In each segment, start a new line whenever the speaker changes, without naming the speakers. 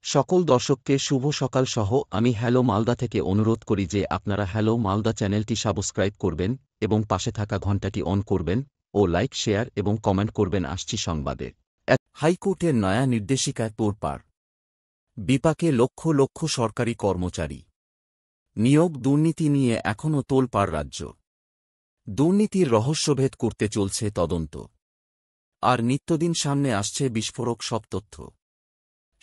সকল দর্শককে শুভ সকাল সহ আমি হ্যালো মালদা থেকে অনুরোধ করি যে আপনারা হ্যালো মালদা চ্যানেলটি সাবস্ক্রাইব করবেন এবং পাশে থাকা ঘণ্টাটি অন করবেন ও লাইক শেয়ার এবং কমেন্ট করবেন। আসছি সংবাদে। হাইকোর্টের নয়া নির্দেশিকায় তোড়পাড়, বিপাকে লক্ষ লক্ষ সরকারি কর্মচারী। নিয়োগ দুর্নীতি নিয়ে এখনও তোলপাড় রাজ্য। দুর্নীতির রহস্যভেদ করতে চলছে তদন্ত, আর নিত্যদিন সামনে আসছে বিস্ফোরক সব তথ্য।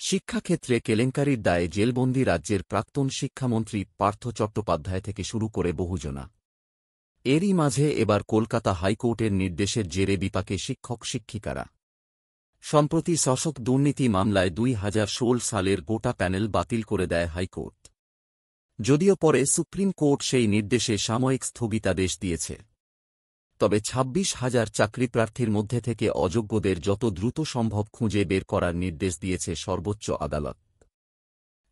শিক্ষাক্ষেত্রে কেলেঙ্কারির দায়ে জেলবন্দি রাজ্যের প্রাক্তন শিক্ষামন্ত্রী পার্থ চট্টোপাধ্যায় থেকে শুরু করে বহুজনা। এরই মাঝে এবার কলকাতা হাইকোর্টের নির্দেশের জেরে বিপাকে শিক্ষক শিক্ষিকারা। সম্প্রতি শোষক দুর্নীতি মামলায় 2016 সালের গোটা প্যানেল বাতিল করে দেয় হাইকোর্ট। যদিও পরে সুপ্রিম কোর্ট সেই নির্দেশে সাময়িক স্থগিতাদেশ দিয়েছে, তবে 26,000 চাকরিপ্রার্থীর মধ্যে থেকে অযোগ্যদের যত দ্রুত সম্ভব খুঁজে বের করার নির্দেশ দিয়েছে সর্বোচ্চ আদালত।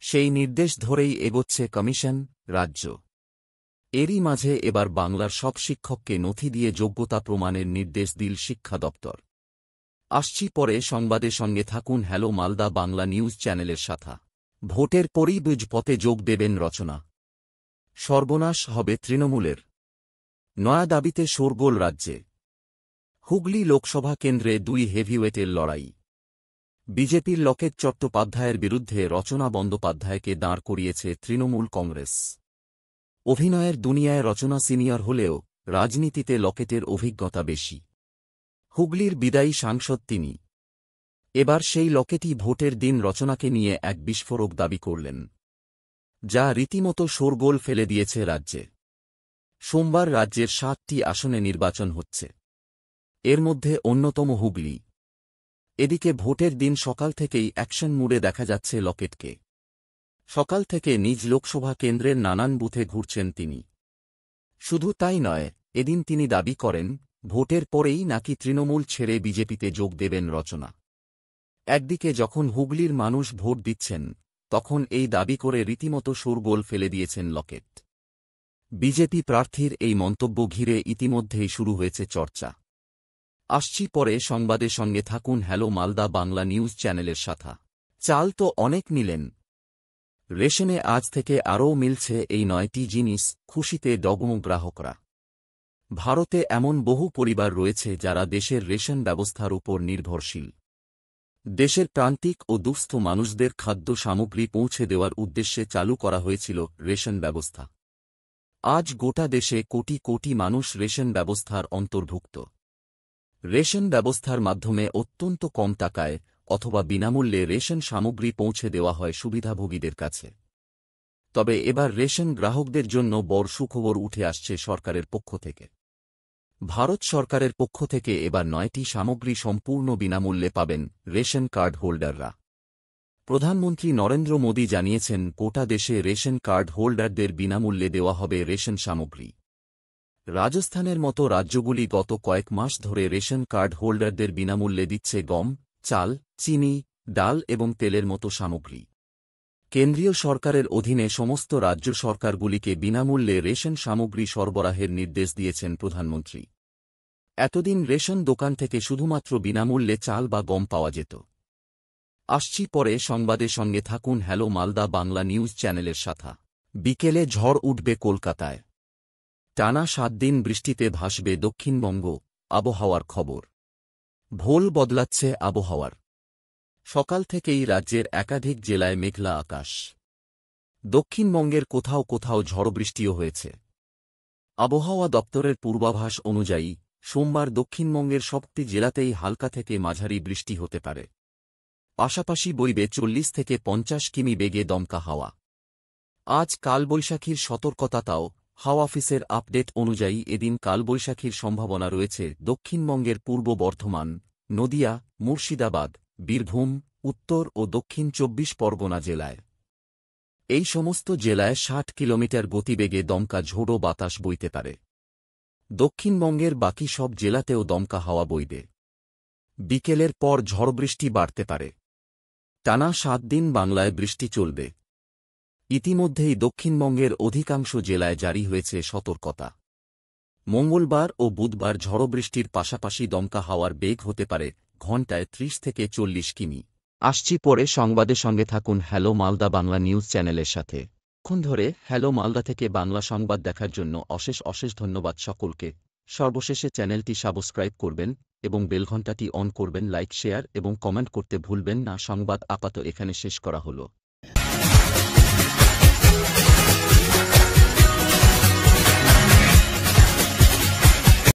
সেই নির্দেশ ধরেই এগোচ্ছে কমিশন, রাজ্য। এরই মাঝে এবার বাংলার সব শিক্ষককে নথি দিয়ে যোগ্যতা প্রমাণের নির্দেশ দিল শিক্ষা দপ্তর। আসছি পরে সংবাদের সঙ্গে থাকুন হ্যালো মালদা বাংলা নিউজ চ্যানেলের সাথে। ভোটের পরই বুঝপথে যোগ দেবেন রচনা। সর্বনাশ হবে তৃণমূলের, নয়া দাবিতে শোরগোল রাজ্যে। হুগলি লোকসভা কেন্দ্রে দুই হেভিওয়েটের লড়াই। বিজেপির লকেট চট্টোপাধ্যায়ের বিরুদ্ধে রচনা বন্দ্যোপাধ্যায়কে দাঁড় করিয়েছে তৃণমূল কংগ্রেস। অভিনয়ের দুনিয়ায় রচনা সিনিয়র হলেও রাজনীতিতে লকেটের অভিজ্ঞতা বেশি। হুগলির বিদায়ী সাংসদ তিনি। এবার সেই লকেটই ভোটের দিন রচনাকে নিয়ে এক বিস্ফোরক দাবি করলেন, যা রীতিমতো শোরগোল ফেলে দিয়েছে রাজ্যে। সোমবার রাজ্যের 7টি আসনে নির্বাচন হচ্ছে, এর মধ্যে অন্যতম হুগলি। এদিকে ভোটের দিন সকাল থেকেই অ্যাকশন মুডে দেখা যাচ্ছে লকেটকে। সকাল থেকে নিজ লোকসভা কেন্দ্রের নানান বুথে ঘুরছেন তিনি। শুধু তাই নয়, এদিন তিনি দাবি করেন ভোটের পরেই নাকি তৃণমূল ছেড়ে বিজেপিতে যোগ দেবেন রচনা। একদিকে যখন হুগলির মানুষ ভোট দিচ্ছেন, তখন এই দাবি করে রীতিমতো শোরগোল ফেলে দিয়েছেন লকেট। বিজেপি প্রার্থীর এই মন্তব্য ঘিরে ইতিমধ্যেই শুরু হয়েছে চর্চা। আসছি পরে সংবাদের সঙ্গে থাকুন হ্যালো মালদা বাংলা নিউজ চ্যানেলের সাথে। চাল তো অনেক নিলেন, রেশনে আজ থেকে আরও মিলছে এই 9টি জিনিস, খুশিতে ডগমগ গ্রাহকরা। ভারতে এমন বহু পরিবার রয়েছে যারা দেশের রেশন ব্যবস্থার উপর নির্ভরশীল। দেশের প্রান্তিক ও দুস্থ মানুষদের খাদ্য সামগ্রী পৌঁছে দেওয়ার উদ্দেশ্যে চালু করা হয়েছিল রেশন ব্যবস্থা। আজ গোটা দেশে কোটি কোটি মানুষ রেশন ব্যবস্থার অন্তর্ভুক্ত। রেশন ব্যবস্থার মাধ্যমে অত্যন্ত কম টাকায় অথবা বিনামূল্যে রেশন সামগ্রী পৌঁছে দেওয়া হয় সুবিধাভোগীদের কাছে। তবে এবার রেশন গ্রাহকদের জন্য বড় সুখবর উঠে আসছে সরকারের পক্ষ থেকে। ভারত সরকারের পক্ষ থেকে এবার 9টি সামগ্রী সম্পূর্ণ বিনামূল্যে পাবেন রেশন কার্ড হোল্ডাররা। প্রধানমন্ত্রী নরেন্দ্র মোদী জানিয়েছেন গোটা দেশে রেশন কার্ড হোল্ডারদের বিনামূল্যে দেওয়া হবে রেশন সামগ্রী। রাজস্থানের মতো রাজ্যগুলি গত কয়েক মাস ধরে রেশন কার্ড হোল্ডারদের বিনামূল্যে দিচ্ছে গম, চাল, চিনি, ডাল এবং তেলের মতো সামগ্রী। কেন্দ্রীয় সরকারের অধীনে সমস্ত রাজ্য সরকারগুলিকে বিনামূল্যে রেশন সামগ্রী সরবরাহের নির্দেশ দিয়েছেন প্রধানমন্ত্রী। এতদিন রেশন দোকান থেকে শুধুমাত্র বিনামূল্যে চাল বা গম পাওয়া যেত। আসছি পরে সংবাদের সঙ্গে থাকুন হ্যালো মালদা বাংলা নিউজ চ্যানেলের সাথে। বিকেলে ঝড় উঠবে কলকাতায়। টানা 7 দিন বৃষ্টিতে ভাসবে দক্ষিণবঙ্গ, আবহাওয়ার খবর। ভোল বদলাচ্ছে আবহাওয়ার। সকাল থেকেই রাজ্যের একাধিক জেলায় মেঘলা আকাশ। দক্ষিণবঙ্গের কোথাও কোথাও ঝড়বৃষ্টিও হয়েছে। আবহাওয়া দপ্তরের পূর্বাভাস অনুযায়ী সোমবার দক্ষিণবঙ্গের সবটি জেলাতেই হালকা থেকে মাঝারি বৃষ্টি হতে পারে। পাশাপাশি বইবে 40 থেকে 50 কিমি বেগে দমকা হাওয়া। আজ কালবৈশাখীর সতর্কতাও। হাওয়া অফিসের আপডেট অনুযায়ী এদিন কালবৈশাখীর সম্ভাবনা রয়েছে দক্ষিণবঙ্গের পূর্ব বর্ধমান, নদিয়া, মুর্শিদাবাদ, বীরভূম, উত্তর ও দক্ষিণ 24 পরগনা জেলায়। এই সমস্ত জেলায় 60 কিলোমিটার গতিবেগে দমকা ঝোড়ো বাতাস বইতে পারে। দক্ষিণবঙ্গের বাকি সব জেলাতেও দমকা হাওয়া বইবে। বিকেলের পর ঝড়বৃষ্টি বাড়তে পারে। টানা 7 দিন বাংলায় বৃষ্টি চলবে। ইতিমধ্যেই দক্ষিণবঙ্গের অধিকাংশ জেলায় জারি হয়েছে সতর্কতা। মঙ্গলবার ও বুধবার ঝড়বৃষ্টির পাশাপাশি দমকা হাওয়ার বেগ হতে পারে ঘণ্টায় 30 থেকে 40 কিমি। আসছি পরে সংবাদে, সঙ্গে থাকুন হ্যালো মালদা বাংলা নিউজ চ্যানেলের সাথে। ক্ষণ ধরে হ্যালো মালদা থেকে বাংলা সংবাদ দেখার জন্য অশেষ অশেষ ধন্যবাদ সকলকে। সর্বশেষে চ্যানেলটি সাবস্ক্রাইব করবেন এবং বেলঘণ্টাটি অন করবেন। লাইক, শেয়ার এবং কমেন্ট করতে ভুলবেন না। সংবাদ আপাতত এখানে শেষ করা হলো।